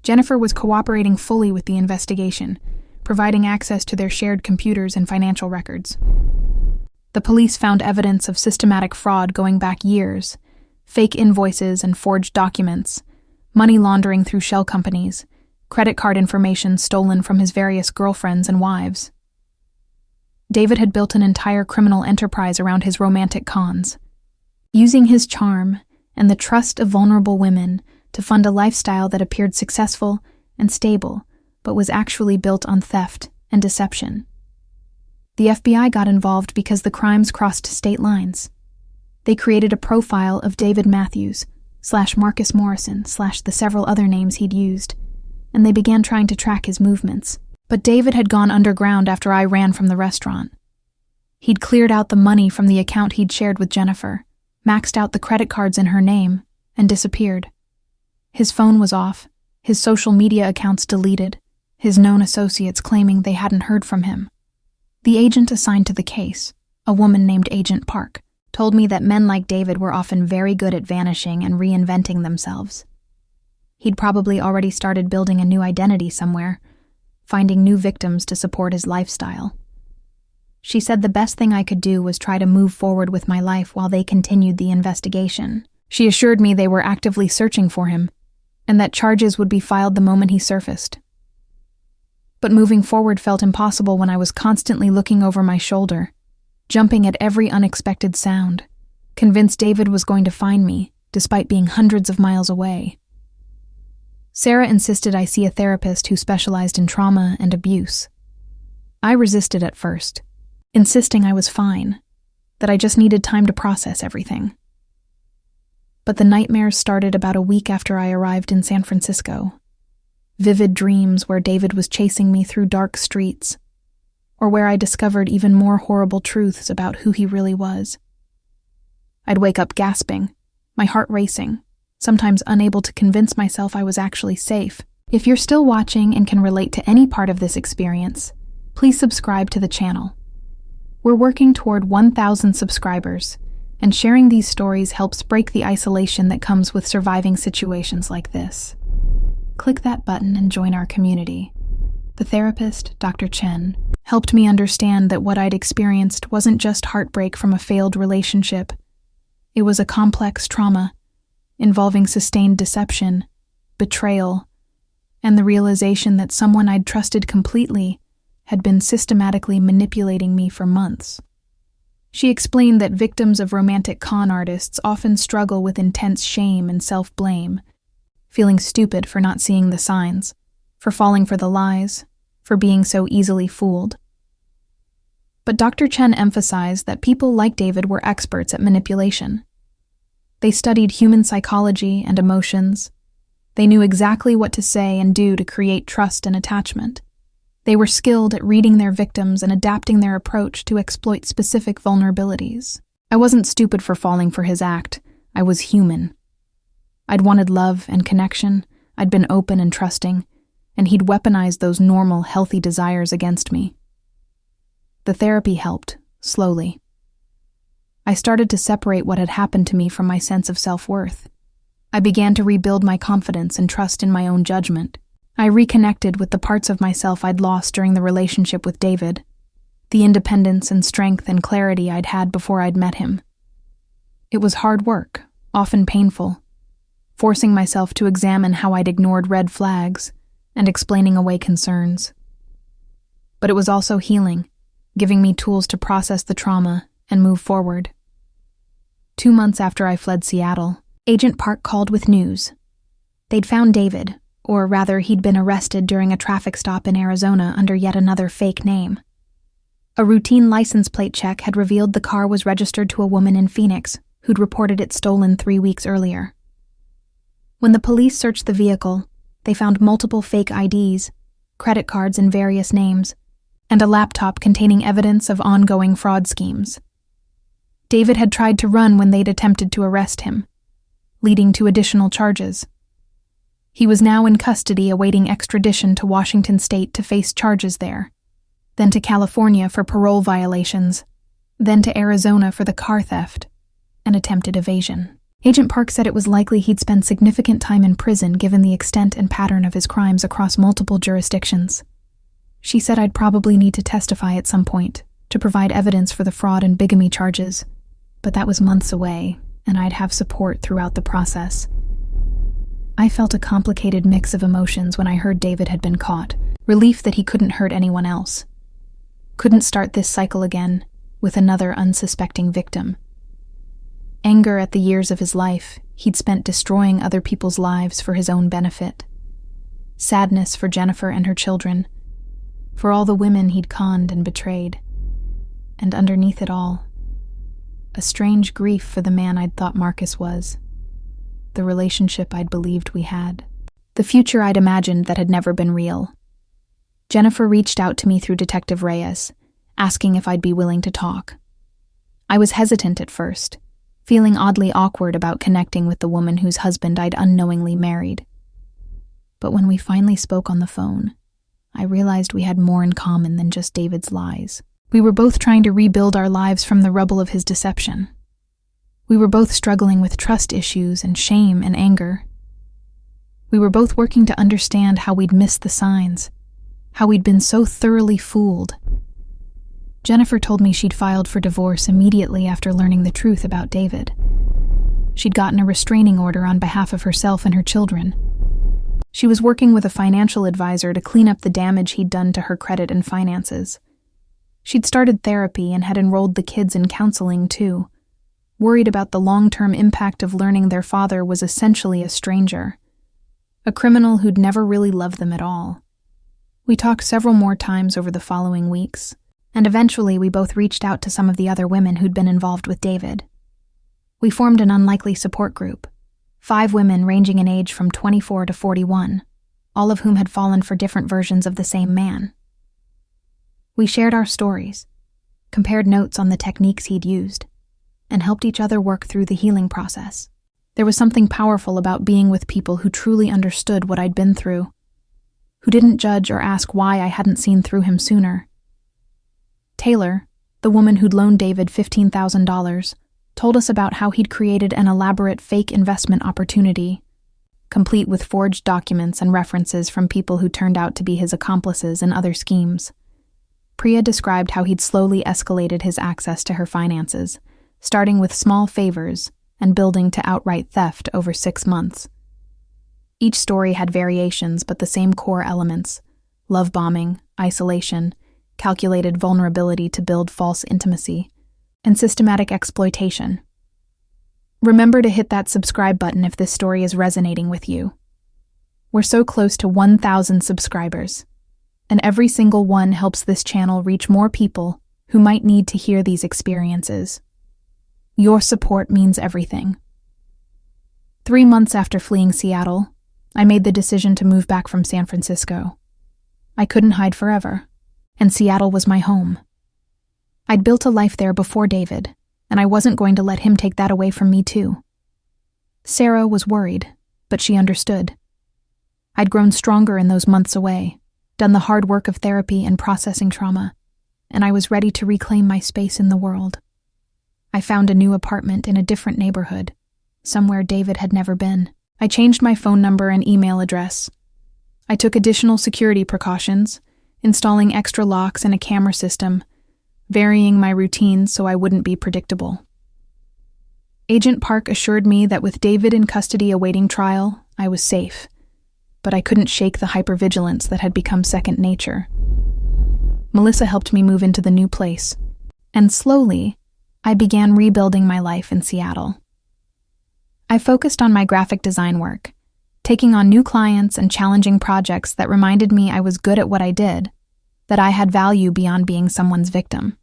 Jennifer was cooperating fully with the investigation, providing access to their shared computers and financial records. The police found evidence of systematic fraud going back years, fake invoices and forged documents, money laundering through shell companies, credit card information stolen from his various girlfriends and wives. David had built an entire criminal enterprise around his romantic cons, using his charm and the trust of vulnerable women to fund a lifestyle that appeared successful and stable, but was actually built on theft and deception. The FBI got involved because the crimes crossed state lines. They created a profile of David Matthews, Marcus Morrison / the several other names he'd used, and they began trying to track his movements. But David had gone underground after I ran from the restaurant. He'd cleared out the money from the account he'd shared with Jennifer, maxed out the credit cards in her name, and disappeared. His phone was off, his social media accounts deleted, his known associates claiming they hadn't heard from him. The agent assigned to the case, a woman named Agent Park, told me that men like David were often very good at vanishing and reinventing themselves. He'd probably already started building a new identity somewhere, finding new victims to support his lifestyle. She said the best thing I could do was try to move forward with my life while they continued the investigation. She assured me they were actively searching for him, and that charges would be filed the moment he surfaced. But moving forward felt impossible when I was constantly looking over my shoulder, jumping at every unexpected sound, convinced David was going to find me, despite being hundreds of miles away. Sarah insisted I see a therapist who specialized in trauma and abuse. I resisted at first, insisting I was fine, that I just needed time to process everything. But the nightmares started about a week after I arrived in San Francisco. Vivid dreams where David was chasing me through dark streets, or where I discovered even more horrible truths about who he really was. I'd wake up gasping, my heart racing, sometimes unable to convince myself I was actually safe. If you're still watching and can relate to any part of this experience, please subscribe to the channel. We're working toward 1,000 subscribers, and sharing these stories helps break the isolation that comes with surviving situations like this. Click that button and join our community. The therapist, Dr. Chen, helped me understand that what I'd experienced wasn't just heartbreak from a failed relationship. It was a complex trauma involving sustained deception, betrayal, and the realization that someone I'd trusted completely had been systematically manipulating me for months. She explained that victims of romantic con artists often struggle with intense shame and self-blame, feeling stupid for not seeing the signs, for falling for the lies, for being so easily fooled. But Dr. Chen emphasized that people like David were experts at manipulation. They studied human psychology and emotions. They knew exactly what to say and do to create trust and attachment. They were skilled at reading their victims and adapting their approach to exploit specific vulnerabilities. I wasn't stupid for falling for his act. I was human. I'd wanted love and connection. I'd been open and trusting, and he'd weaponized those normal, healthy desires against me. The therapy helped, slowly. I started to separate what had happened to me from my sense of self-worth. I began to rebuild my confidence and trust in my own judgment. I reconnected with the parts of myself I'd lost during the relationship with David, the independence and strength and clarity I'd had before I'd met him. It was hard work, often painful, forcing myself to examine how I'd ignored red flags and explaining away concerns. But it was also healing, giving me tools to process the trauma and move forward. 2 months after I fled Seattle, Agent Park called with news. They'd found David, or rather he'd been arrested during a traffic stop in Arizona under yet another fake name. A routine license plate check had revealed the car was registered to a woman in Phoenix who'd reported it stolen 3 weeks earlier. When the police searched the vehicle, they found multiple fake IDs, credit cards in various names, and a laptop containing evidence of ongoing fraud schemes. David had tried to run when they'd attempted to arrest him, leading to additional charges. He was now in custody awaiting extradition to Washington State to face charges there, then to California for parole violations, then to Arizona for the car theft and attempted evasion. Agent Park said it was likely he'd spend significant time in prison given the extent and pattern of his crimes across multiple jurisdictions. She said I'd probably need to testify at some point to provide evidence for the fraud and bigamy charges, but that was months away, and I'd have support throughout the process. I felt a complicated mix of emotions when I heard David had been caught, relief that he couldn't hurt anyone else, couldn't start this cycle again with another unsuspecting victim. Anger at the years of his life he'd spent destroying other people's lives for his own benefit. Sadness for Jennifer and her children, for all the women he'd conned and betrayed. And underneath it all, a strange grief for the man I'd thought Marcus was. the relationship I'd believed we had, the future I'd imagined that had never been real. Jennifer reached out to me through Detective Reyes, asking if I'd be willing to talk. I was hesitant at first, feeling oddly awkward about connecting with the woman whose husband I'd unknowingly married. But when we finally spoke on the phone, I realized we had more in common than just David's lies. We were both trying to rebuild our lives from the rubble of his deception. We were both struggling with trust issues and shame and anger. We were both working to understand how we'd missed the signs, how we'd been so thoroughly fooled. Jennifer told me she'd filed for divorce immediately after learning the truth about David. She'd gotten a restraining order on behalf of herself and her children. She was working with a financial advisor to clean up the damage he'd done to her credit and finances. She'd started therapy and had enrolled the kids in counseling too, worried about the long-term impact of learning their father was essentially a stranger, a criminal who'd never really loved them at all. We talked several more times over the following weeks, and eventually we both reached out to some of the other women who'd been involved with David. We formed an unlikely support group, 5 women ranging in age from 24 to 41, all of whom had fallen for different versions of the same man. We shared our stories, compared notes on the techniques he'd used, and helped each other work through the healing process. There was something powerful about being with people who truly understood what I'd been through, who didn't judge or ask why I hadn't seen through him sooner. Taylor, the woman who'd loaned David $15,000, told us about how he'd created an elaborate fake investment opportunity, complete with forged documents and references from people who turned out to be his accomplices in other schemes. Priya described how he'd slowly escalated his access to her finances, starting with small favors and building to outright theft over 6 months. Each story had variations but the same core elements: love bombing, isolation, calculated vulnerability to build false intimacy, and systematic exploitation. Remember to hit that subscribe button if this story is resonating with you. We're so close to 1,000 subscribers, and every single one helps this channel reach more people who might need to hear these experiences. Your support means everything. 3 months after fleeing Seattle, I made the decision to move back from San Francisco. I couldn't hide forever, and Seattle was my home. I'd built a life there before David, and I wasn't going to let him take that away from me too. Sarah was worried, but she understood. I'd grown stronger in those months away, done the hard work of therapy and processing trauma, and I was ready to reclaim my space in the world. I found a new apartment in a different neighborhood, somewhere David had never been. I changed my phone number and email address. I took additional security precautions, installing extra locks and a camera system, varying my routines so I wouldn't be predictable. Agent Park assured me that with David in custody awaiting trial, I was safe, but I couldn't shake the hypervigilance that had become second nature. Melissa helped me move into the new place, and slowly, I began rebuilding my life in Seattle. I focused on my graphic design work, taking on new clients and challenging projects that reminded me I was good at what I did, that I had value beyond being someone's victim.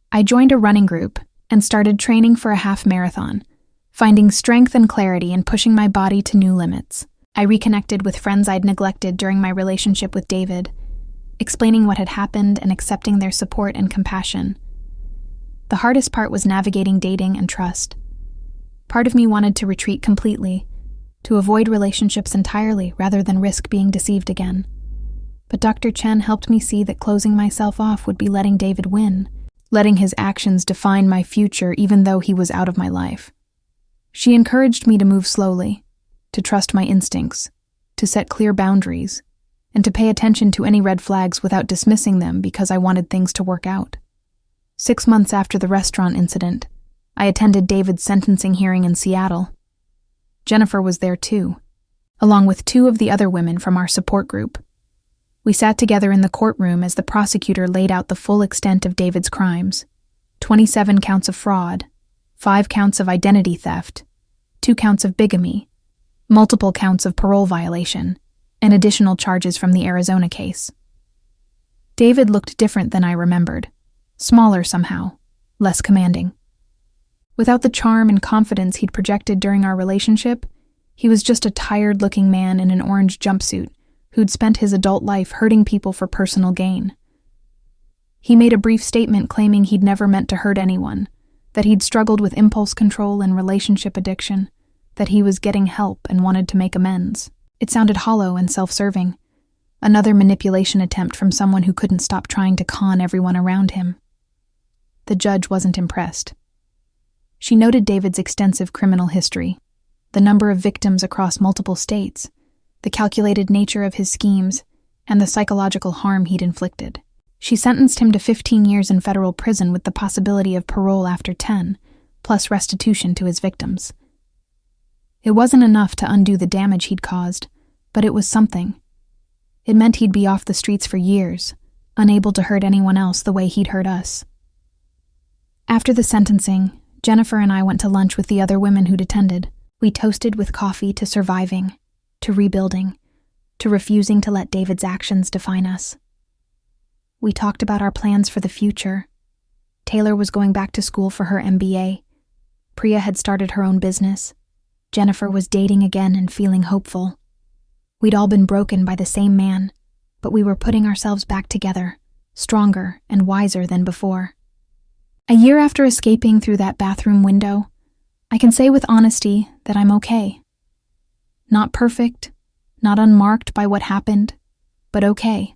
I joined a running group and started training for a half marathon, finding strength and clarity in pushing my body to new limits. I reconnected with friends I'd neglected during my relationship with David, explaining what had happened and accepting their support and compassion. The hardest part was navigating dating and trust. Part of me wanted to retreat completely, to avoid relationships entirely rather than risk being deceived again. But Dr. Chen helped me see that closing myself off would be letting David win, letting his actions define my future even though he was out of my life. She encouraged me to move slowly, to trust my instincts, to set clear boundaries, and to pay attention to any red flags without dismissing them because I wanted things to work out. 6 months after the restaurant incident, I attended David's sentencing hearing in Seattle. Jennifer was there too, along with 2 of the other women from our support group. We sat together in the courtroom as the prosecutor laid out the full extent of David's crimes: 27 counts of fraud, 5 counts of identity theft, 2 counts of bigamy, multiple counts of parole violation, and additional charges from the Arizona case. David looked different than I remembered, smaller somehow, less commanding. Without the charm and confidence he'd projected during our relationship, he was just a tired-looking man in an orange jumpsuit who'd spent his adult life hurting people for personal gain. He made a brief statement claiming he'd never meant to hurt anyone, that he'd struggled with impulse control and relationship addiction, that he was getting help and wanted to make amends. It sounded hollow and self-serving, another manipulation attempt from someone who couldn't stop trying to con everyone around him. The judge wasn't impressed. She noted David's extensive criminal history, the number of victims across multiple states, the calculated nature of his schemes, and the psychological harm he'd inflicted. She sentenced him to 15 years in federal prison with the possibility of parole after 10, plus restitution to his victims. It wasn't enough to undo the damage he'd caused, but it was something. It meant he'd be off the streets for years, unable to hurt anyone else the way he'd hurt us. After the sentencing, Jennifer and I went to lunch with the other women who'd attended. We toasted with coffee to surviving, to rebuilding, to refusing to let David's actions define us. We talked about our plans for the future. Taylor was going back to school for her MBA. Priya had started her own business. Jennifer was dating again and feeling hopeful. We'd all been broken by the same man, but we were putting ourselves back together, stronger and wiser than before. A year after escaping through that bathroom window, I can say with honesty that I'm okay. Not perfect, not unmarked by what happened, but okay.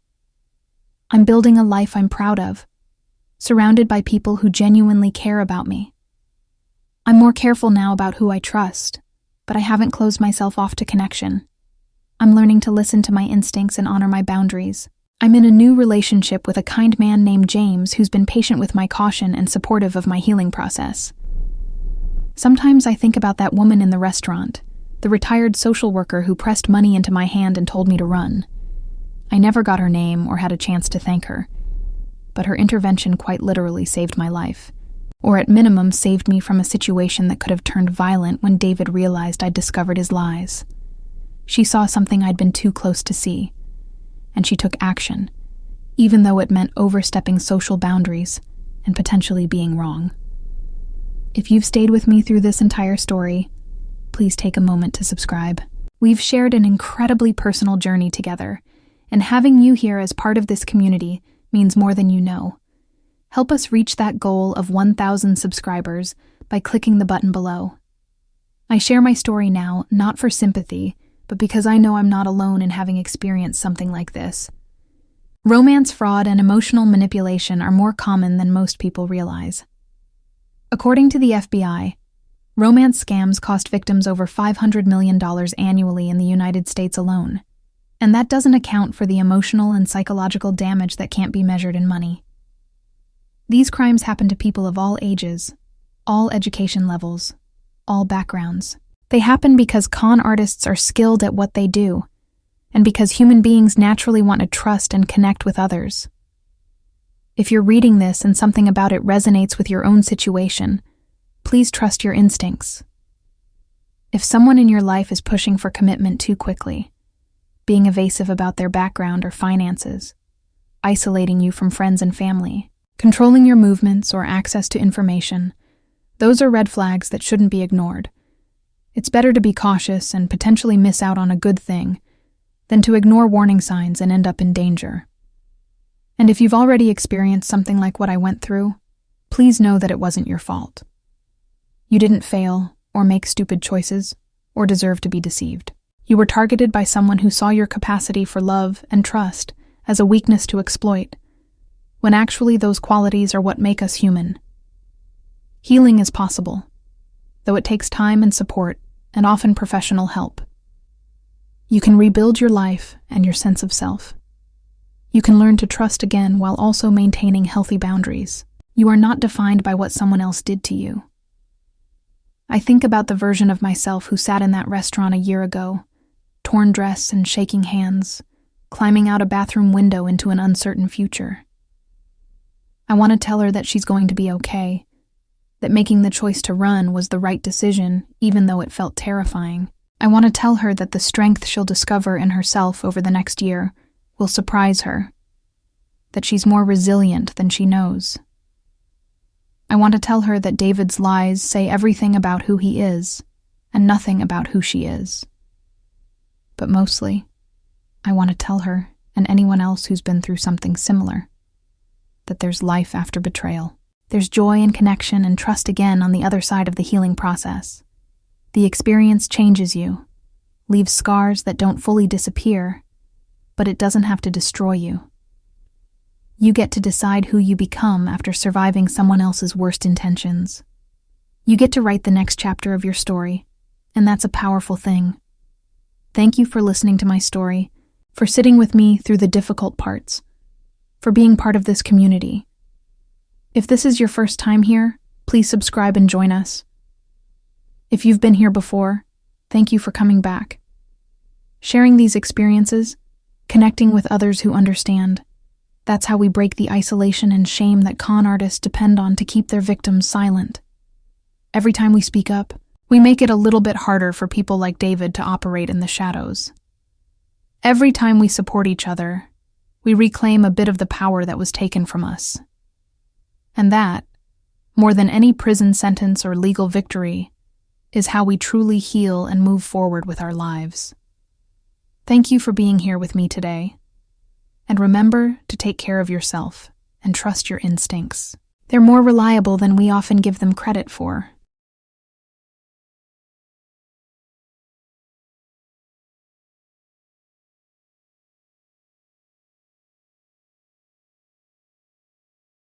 I'm building a life I'm proud of, surrounded by people who genuinely care about me. I'm more careful now about who I trust, but I haven't closed myself off to connection. I'm learning to listen to my instincts and honor my boundaries. I'm in a new relationship with a kind man named James who's been patient with my caution and supportive of my healing process. Sometimes I think about that woman in the restaurant, the retired social worker who pressed money into my hand and told me to run. I never got her name or had a chance to thank her, but her intervention quite literally saved my life, or at minimum saved me from a situation that could have turned violent when David realized I'd discovered his lies. She saw something I'd been too close to see, and she took action, even though it meant overstepping social boundaries and potentially being wrong. If you've stayed with me through this entire story, please take a moment to subscribe. We've shared an incredibly personal journey together, and having you here as part of this community means more than you know. Help us reach that goal of 1,000 subscribers by clicking the button below. I share my story now, not for sympathy, but because I know I'm not alone in having experienced something like this. Romance fraud and emotional manipulation are more common than most people realize. According to the FBI, romance scams cost victims over $500 million annually in the United States alone, and that doesn't account for the emotional and psychological damage that can't be measured in money. These crimes happen to people of all ages, all education levels, all backgrounds. They happen because con artists are skilled at what they do, and because human beings naturally want to trust and connect with others. If you're reading this and something about it resonates with your own situation, please trust your instincts. If someone in your life is pushing for commitment too quickly, being evasive about their background or finances, isolating you from friends and family, controlling your movements or access to information, those are red flags that shouldn't be ignored. It's better to be cautious and potentially miss out on a good thing than to ignore warning signs and end up in danger. And if you've already experienced something like what I went through, please know that it wasn't your fault. You didn't fail or make stupid choices or deserve to be deceived. You were targeted by someone who saw your capacity for love and trust as a weakness to exploit, when actually those qualities are what make us human. Healing is possible, though it takes time and support and often professional help. You can rebuild your life and your sense of self. You can learn to trust again while also maintaining healthy boundaries. You are not defined by what someone else did to you. I think about the version of myself who sat in that restaurant a year ago, torn dress and shaking hands, climbing out a bathroom window into an uncertain future. I want to tell her that she's going to be okay, that making the choice to run was the right decision, even though it felt terrifying. I want to tell her that the strength she'll discover in herself over the next year will surprise her, that she's more resilient than she knows. I want to tell her that David's lies say everything about who he is and nothing about who she is. But mostly, I want to tell her, and anyone else who's been through something similar, that there's life after betrayal. There's joy and connection and trust again on the other side of the healing process. The experience changes you, leaves scars that don't fully disappear, but it doesn't have to destroy you. You get to decide who you become after surviving someone else's worst intentions. You get to write the next chapter of your story, and that's a powerful thing. Thank you for listening to my story, for sitting with me through the difficult parts, for being part of this community. If this is your first time here, please subscribe and join us. If you've been here before, thank you for coming back. Sharing these experiences, connecting with others who understand, that's how we break the isolation and shame that con artists depend on to keep their victims silent. Every time we speak up, we make it a little bit harder for people like David to operate in the shadows. Every time we support each other, we reclaim a bit of the power that was taken from us. And that, more than any prison sentence or legal victory, is how we truly heal and move forward with our lives. Thank you for being here with me today. And remember to take care of yourself and trust your instincts. They're more reliable than we often give them credit for.